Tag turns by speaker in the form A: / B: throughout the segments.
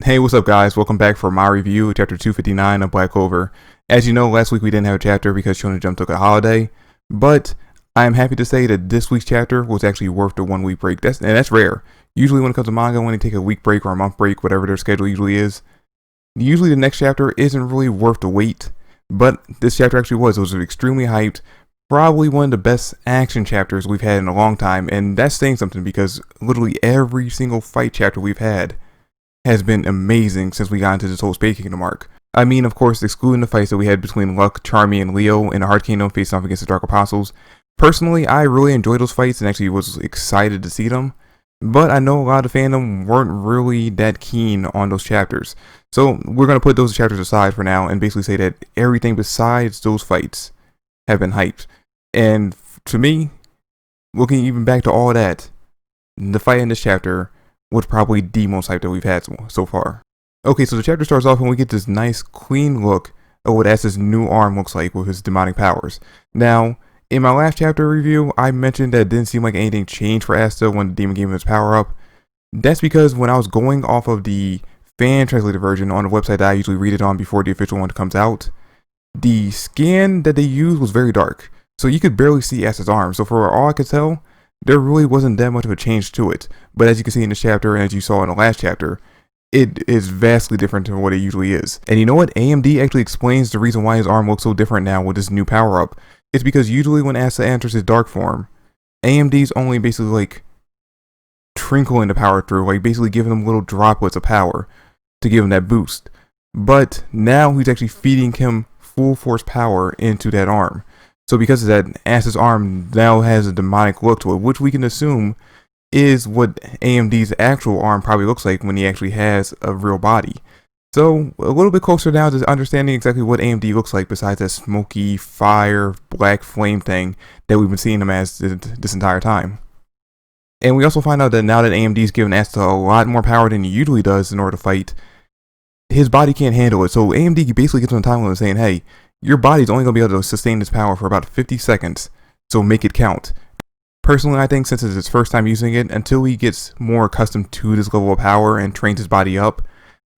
A: Hey, what's up, guys? Welcome back for my review, chapter 259 of Black Clover. As you know, last week we didn't have a chapter because Shonen Jump took a holiday, but I am happy to say that this week's chapter was actually worth the 1 week break. That's rare. Usually, when it comes to manga, when they take a week break or a month break, whatever their schedule usually is, usually the next chapter isn't really worth the wait. But this chapter actually was. It was extremely hyped. Probably one of the best action chapters we've had in a long time, and that's saying something because literally every single fight chapter we've had has been amazing since we got into this whole Space Kingdom arc. I mean, of course, excluding the fights that we had between Luck, Charmy, and Leo in the Heart Kingdom facing off against the Dark Apostles. Personally, I really enjoyed those fights and actually was excited to see them. But I know a lot of the fandom weren't really that keen on those chapters. So we're going to put those chapters aside for now and basically say that everything besides those fights have been hyped. And to me, looking even back to all of that, the fight in this chapter was probably the most hype that we've had so far. Okay, so the chapter starts off and we get this nice clean look of what Asta's new arm looks like with his demonic powers. Now, in my last chapter review, I mentioned that it didn't seem like anything changed for Asta when the demon gave him his power up. That's because when I was going off of the fan translated version on the website that I usually read it on before the official one comes out, the scan that they used was very dark. So you could barely see Asta's arm. So for all I could tell, there really wasn't that much of a change to it. But as you can see in this chapter, and as you saw in the last chapter, it is vastly different than what it usually is. And you know what? AMD actually explains the reason why his arm looks so different now with this new power-up. It's because usually when Asta enters his dark form, AMD's only basically like trickling the power through, like basically giving him little droplets of power to give him that boost. But now he's actually feeding him full force power into that arm. So because of that, Asta's arm now has a demonic look to it, which we can assume is what AMD's actual arm probably looks like when he actually has a real body. So a little bit closer now to understanding exactly what AMD looks like besides that smoky, fire, black flame thing that we've been seeing him as this entire time. And we also find out that now that AMD's given Asta a lot more power than he usually does in order to fight, his body can't handle it. So AMD basically gets on a time limit saying, hey, your body's only going to be able to sustain this power for about 50 seconds, so make it count. Personally, I think since it's his first time using it, until he gets more accustomed to this level of power and trains his body up,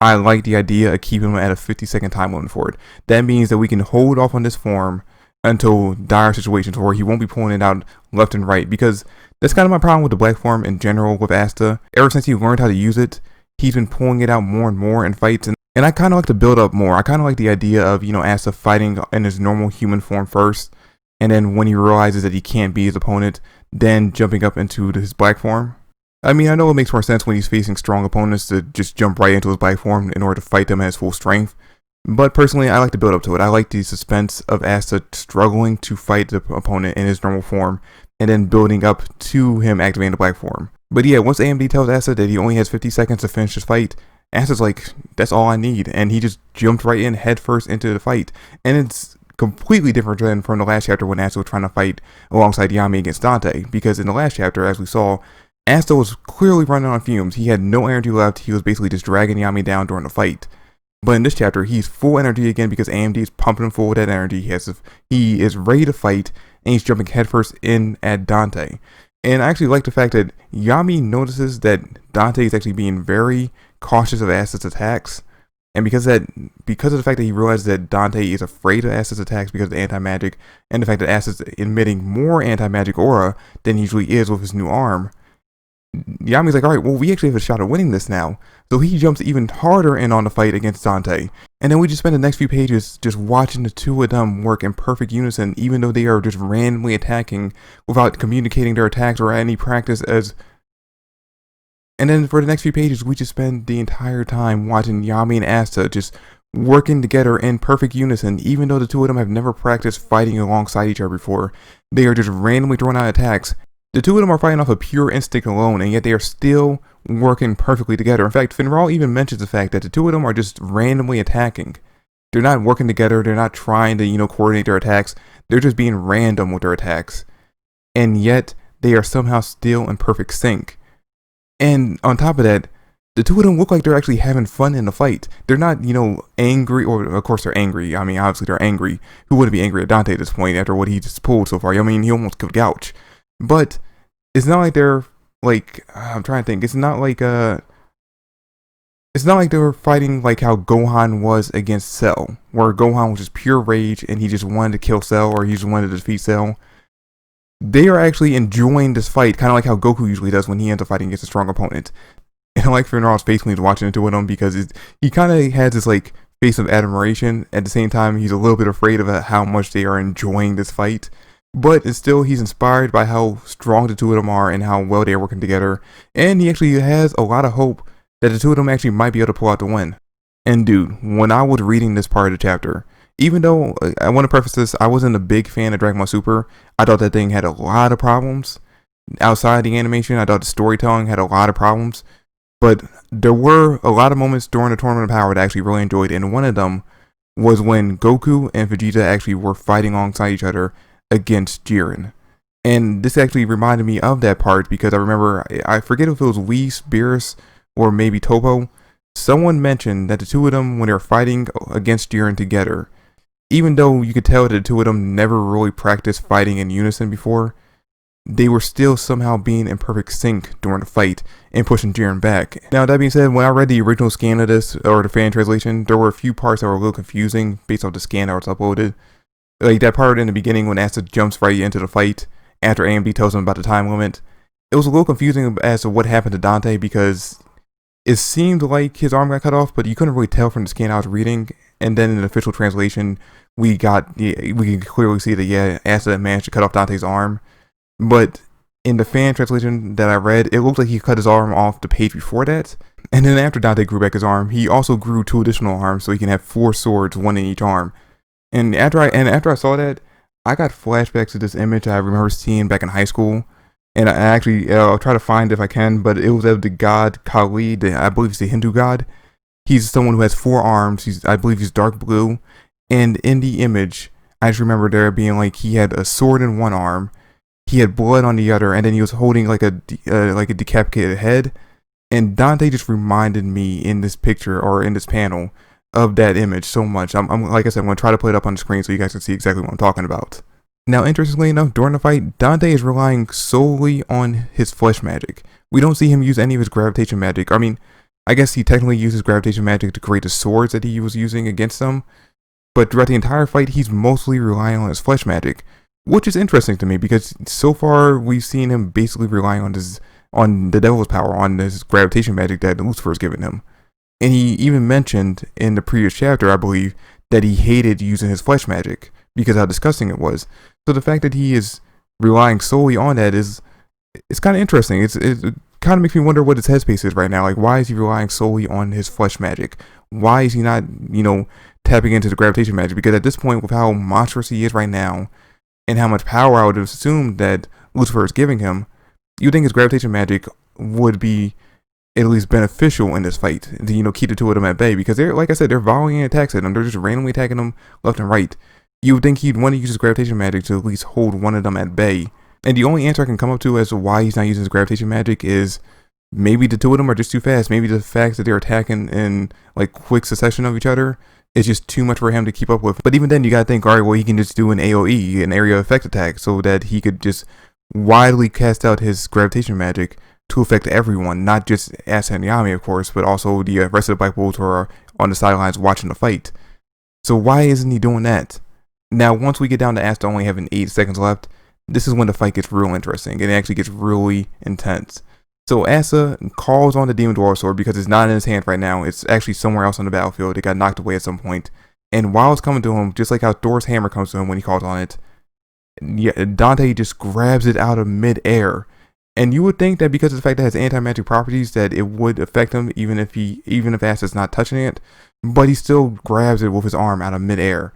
A: I like the idea of keeping him at a 50-second time limit for it. That means that we can hold off on this form until dire situations where he won't be pulling it out left and right, because that's kind of my problem with the black form in general with Asta. Ever since he learned how to use it, he's been pulling it out more and more in fights, and I kind of like to build up more. I kind of like the idea of, Asta fighting in his normal human form first, and then when he realizes that he can't be his opponent, then jumping up into his black form. I mean, I know it makes more sense when he's facing strong opponents to just jump right into his black form in order to fight them at his full strength. But personally, I like to build up to it. I like the suspense of Asta struggling to fight the opponent in his normal form, and then building up to him activating the black form. But yeah, once AMD tells Asta that he only has 50 seconds to finish his fight, Asta's like, that's all I need, and he just jumped right in headfirst into the fight. And it's completely different than from the last chapter when Asta was trying to fight alongside Yami against Dante, because in the last chapter, as we saw, Asta was clearly running on fumes. He had no energy left. He was basically just dragging Yami down during the fight. But in this chapter, he's full energy again because AMD is pumping him full with that energy. He is ready to fight, and he's jumping headfirst in at Dante. And I actually like the fact that Yami notices that Dante is actually being very cautious of Asta's attacks. And because of the fact that he realizes that Dante is afraid of Asta's attacks because of the anti-magic, and the fact that Asta's emitting more anti-magic aura than he usually is with his new arm, Yami's like, alright, well, we actually have a shot at winning this now. So he jumps even harder in on the fight against Dante. And then we just spend the next few pages just watching the two of them work in perfect unison, even though they are just randomly attacking without communicating their attacks or any practice as. And then for the next few pages, we just spend the entire time watching Yami and Asta just working together in perfect unison, even though the two of them have never practiced fighting alongside each other before. They are just randomly throwing out attacks. The two of them are fighting off of pure instinct alone, and yet they are still working perfectly together. In fact, Finral even mentions the fact that the two of them are just randomly attacking. They're not working together, they're not trying to, coordinate their attacks, they're just being random with their attacks. And yet, they are somehow still in perfect sync. And on top of that, the two of them look like they're actually having fun in the fight. They're not, angry, or of course they're angry. I mean, obviously they're angry. Who wouldn't be angry at Dante at this point after what he just pulled so far? I mean, he almost killed Gouch. But it's not like they're like, I'm trying to think. It's not like It's not like they were fighting like how Gohan was against Cell, where Gohan was just pure rage and he just wanted to kill Cell or he just wanted to defeat Cell. They are actually enjoying this fight, kind of like how Goku usually does when he ends up fighting against a strong opponent. And I like Finral's face when he's watching it with him because he kind of has this like face of admiration. At the same time, he's a little bit afraid of how much they are enjoying this fight. But still, he's inspired by how strong the two of them are and how well they are working together. And he actually has a lot of hope that the two of them actually might be able to pull out the win. And dude, when I was reading this part of the chapter, even though I want to preface this, I wasn't a big fan of Dragon Ball Super. I thought that thing had a lot of problems. Outside the animation, I thought the storytelling had a lot of problems. But there were a lot of moments during the Tournament of Power that I actually really enjoyed. And one of them was when Goku and Vegeta actually were fighting alongside each other against Jiren. And this actually reminded me of that part because I remember, I forget if it was Whis, Beerus, or maybe Topo. Someone mentioned that the two of them, when they were fighting against Jiren together, even though you could tell that the two of them never really practiced fighting in unison before, they were still somehow being in perfect sync during the fight and pushing Jiren back. Now, that being said, when I read the original scan of this, or the fan translation, there were a few parts that were a little confusing based off the scan that was uploaded. Like that part in the beginning when Asta jumps right into the fight after AMD tells him about the time limit. It was a little confusing as to what happened to Dante because it seemed like his arm got cut off, but you couldn't really tell from the scan I was reading. And then in the official translation, we can clearly see that, yeah, Asta managed to cut off Dante's arm. But in the fan translation that I read, it looked like he cut his arm off the page before that. And then after Dante grew back his arm, he also grew 2 additional arms so he can have 4 swords, 1 in each arm. And after I saw that, I got flashbacks to this image I remember seeing back in high school. And I actually, I'll try to find it if I can, but it was of the god Kali, I believe he's the Hindu god. He's someone who has 4 arms. I believe he's dark blue. And in the image, I just remember there being like he had a sword in one arm, he had blood on the other, and then he was holding like a decapitated head. And Dante just reminded me in this picture or in this panel of that image so much. I'm like I said, I'm gonna try to put it up on the screen so you guys can see exactly what I'm talking about. Now, interestingly enough, during the fight, Dante is relying solely on his flesh magic. We don't see him use any of his gravitation magic. I mean, I guess he technically uses gravitation magic to create the swords that he was using against them, but throughout the entire fight, he's mostly relying on his flesh magic, which is interesting to me because so far we've seen him basically relying on the devil's power, on this gravitation magic that Lucifer has given him. And he even mentioned in the previous chapter, I believe, that he hated using his flesh magic because how disgusting it was. So the fact that he is relying solely on that it's kind of interesting. It kind of makes me wonder what his headspace is right now. Like, why is he relying solely on his flesh magic? Why is he not, tapping into the gravitation magic? Because at this point, with how monstrous he is right now, and how much power I would assume that Lucifer is giving him, you'd think his gravitation magic would be at least beneficial in this fight to, keep the two of them at bay, because they're, like I said, they're volleying attacks at him. They're just randomly attacking him left and right. You would think he'd want to use his gravitation magic to at least hold one of them at bay. And the only answer I can come up to as to why he's not using his gravitation magic is maybe the two of them are just too fast. Maybe the fact that they're attacking in like quick succession of each other is just too much for him to keep up with. But even then, you gotta think, all right, well, he can just do an AOE, an area effect attack, so that he could just widely cast out his gravitation magic to affect everyone, not just Asta and Yami, of course, but also the rest of the Black Bulls who are on the sidelines watching the fight. So why isn't he doing that? Now, once we get down to Asta only having 8 seconds left, this is when the fight gets real interesting, and it actually gets really intense. So Asta calls on the Demon Dwarf Sword because it's not in his hand right now. It's actually somewhere else on the battlefield. It got knocked away at some point. And while it's coming to him, just like how Thor's hammer comes to him when he calls on it, Dante just grabs it out of mid-air. And you would think that because of the fact that it has anti-magic properties that it would affect him even if Asta's not touching it. But he still grabs it with his arm out of mid-air.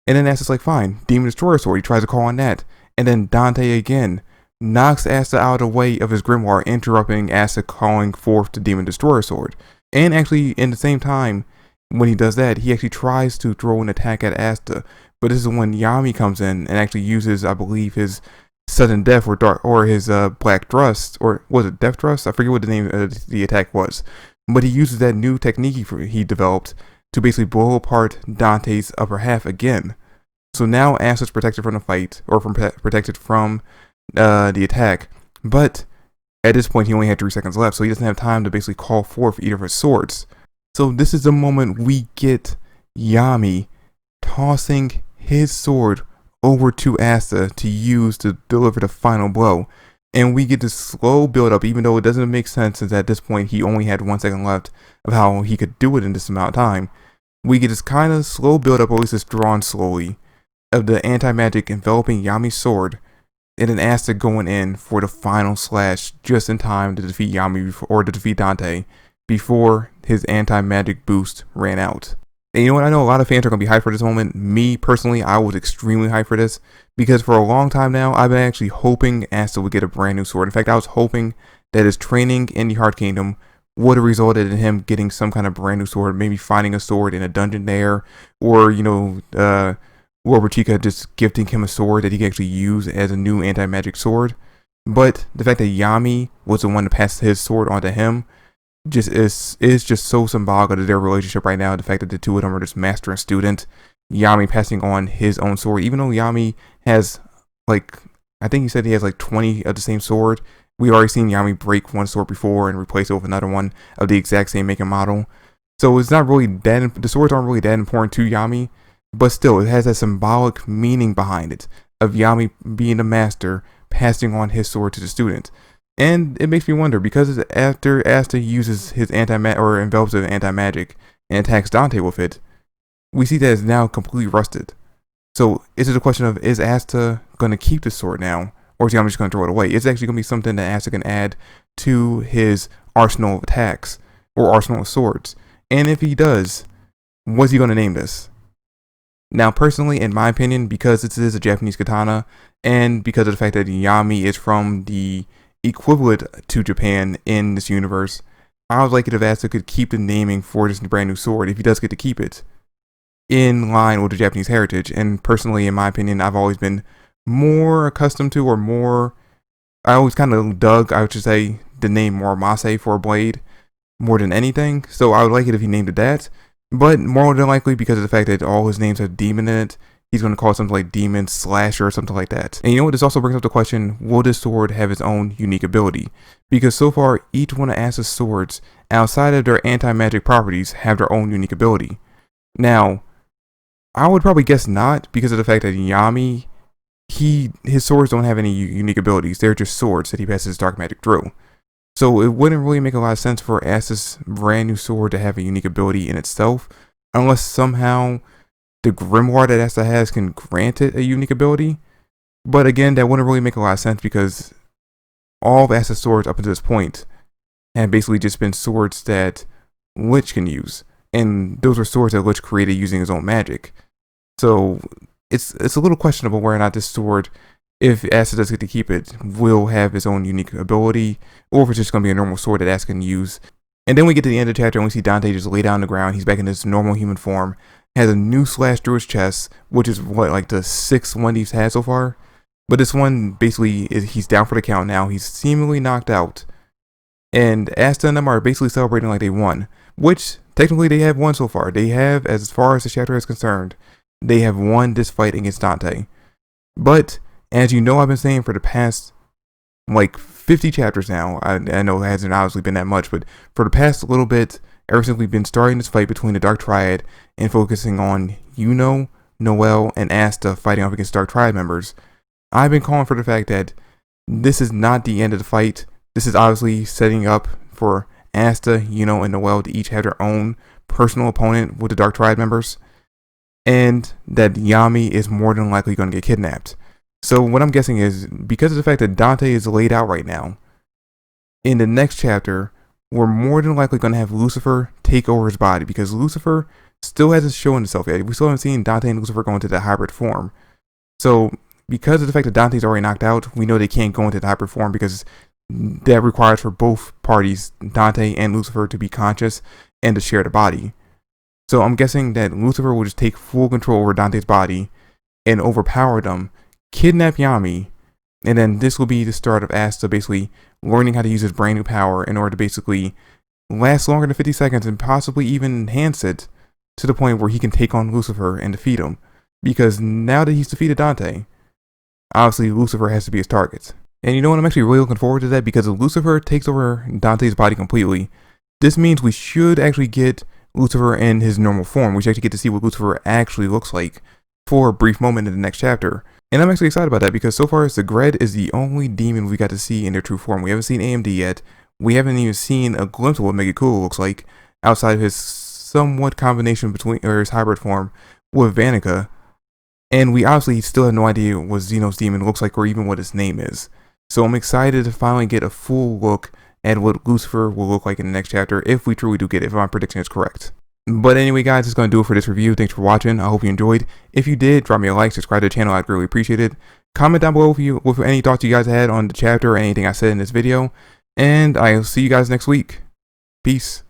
A: And then Asta's like, fine, Demon Destroyer Sword. He tries to call on that. And then Dante again knocks Asta out of the way of his grimoire, interrupting Asta calling forth the Demon Destroyer Sword. And actually, in the same time, when he does that, he actually tries to throw an attack at Asta. But this is when Yami comes in and actually uses, I believe, his Sudden Death or his Black Thrust, or was it Death Thrust? I forget what the name of the attack was. But he uses that new technique he developed to basically blow apart Dante's upper half again. So now Asta's protected from the fight, or protected from the attack. But at this point, he only had 3 seconds left, so he doesn't have time to basically call forth either of his swords. So this is the moment we get Yami tossing his sword over to Asta to use to deliver the final blow. And we get this slow build up, even though it doesn't make sense since at this point he only had 1 second left of how he could do it in this amount of time. We get this kind of slow build up, or at least it's drawn slowly, of the anti-magic enveloping Yami's sword, and then Asta going in for the final slash just in time to defeat Yami or to defeat Dante before his anti-magic boost ran out. And you know what? I know a lot of fans are going to be hyped for this moment. Me, personally, I was extremely hyped for this because for a long time now, I've been actually hoping Asta would get a brand new sword. In fact, I was hoping that his training in the Heart Kingdom would have resulted in him getting some kind of brand new sword, maybe finding a sword in a dungeon there, or, Lord Chica just gifting him a sword that he could actually use as a new anti-magic sword. But the fact that Yami was the one to pass his sword on to him just is just so symbolic of their relationship right now. The fact that the two of them are just master and student. Yami passing on his own sword, even though Yami has I think he said he has 20 of the same sword. We've already seen Yami break one sword before and replace it with another one of the exact same make and model. So it's not really that, the swords aren't really that important to Yami, but still it has a symbolic meaning behind it of Yami being the master passing on his sword to the student. And it makes me wonder, because after Asta uses his or envelops it in anti-magic and attacks Dante with it, we see that it's now completely rusted. So is it a question of, is Asta going to keep the sword now, or is Yami just going to throw it away? It's actually going to be something that Asta can add to his arsenal of attacks or arsenal of swords. And if he does, what's he going to name this? Now, personally, in my opinion, because this is a Japanese katana, and because of the fact that Yami is from the equivalent to Japan in this universe, I would like it if Asta could keep the naming for this brand new sword, if he does get to keep it, in line with the Japanese heritage. And personally, in my opinion, I've always been more accustomed to, or more, I always kind of dug, I would say, the name Muramase for a blade more than anything. So I would like it if he named it that. But more than likely, because of the fact that all his names have demon in it, he's going to call it something like Demon Slasher or something like that. And you know what? This also brings up the question, will this sword have its own unique ability? Because so far, each one of Asta's swords, outside of their anti-magic properties, have their own unique ability. Now, I would probably guess not, because of the fact that Yami, his swords don't have any unique abilities. They're just swords that he passes dark magic through. So it wouldn't really make a lot of sense for Asta's brand new sword to have a unique ability in itself, unless somehow the grimoire that Asta has can grant it a unique ability. But again, that wouldn't really make a lot of sense, because all of Asta's swords up to this point have basically just been swords that Lich can use, and those were swords that Lich created using his own magic. So it's a little questionable whether or not this sword, if Asta does get to keep it, will have its own unique ability, or if it's just going to be a normal sword that Asta can use. And then we get to the end of the chapter and we see Dante just lay down on the ground. He's back in his normal human form, has a new slash through his chest, which is what, the 6th one he's had so far. But this one basically he's down for the count now. He's seemingly knocked out, and Asta and them are basically celebrating like they won, which technically they have won so far. They have, as far as the chapter is concerned, they have won this fight against Dante. But as you know, I've been saying for the past 50 chapters now, I know it hasn't obviously been that much, but for the past little bit, ever since we've been starting this fight between the Dark Triad and focusing on Yuno, Noel, and Asta fighting off against Dark Triad members, I've been calling for the fact that this is not the end of the fight. This is obviously setting up for Asta, Yuno, and Noel to each have their own personal opponent with the Dark Triad members, and that Yami is more than likely going to get kidnapped. So what I'm guessing is, because of the fact that Dante is laid out right now, in the next chapter, we're more than likely going to have Lucifer take over his body, because Lucifer still hasn't shown himself yet. We still haven't seen Dante and Lucifer go into the hybrid form. So because of the fact that Dante's already knocked out, we know they can't go into the hybrid form, because that requires for both parties, Dante and Lucifer, to be conscious and to share the body. So I'm guessing that Lucifer will just take full control over Dante's body and overpower them, kidnap Yami, and then this will be the start of Asta basically learning how to use his brand new power in order to basically last longer than 50 seconds and possibly even enhance it to the point where he can take on Lucifer and defeat him. Because now that he's defeated Dante, obviously Lucifer has to be his target. And you know what, I'm actually really looking forward to that, because if Lucifer takes over Dante's body completely, this means we should actually get Lucifer in his normal form. We actually get to see what Lucifer actually looks like for a brief moment in the next chapter. And I'm actually excited about that because so far Segred is the only demon we got to see in their true form. We haven't seen AMD yet. We haven't even seen a glimpse of what Megakula looks like outside of his somewhat combination between, or his hybrid form with Vanica. And we obviously still have no idea what Xenos demon looks like or even what his name is. So I'm excited to finally get a full look at what Lucifer will look like in the next chapter if we truly do get it, if my prediction is correct. But anyway, guys, that's going to do it for this review. Thanks for watching. I hope you enjoyed. If you did, drop me a like, subscribe to the channel. I'd really appreciate it. Comment down below with any thoughts you guys had on the chapter or anything I said in this video. And I'll see you guys next week. Peace.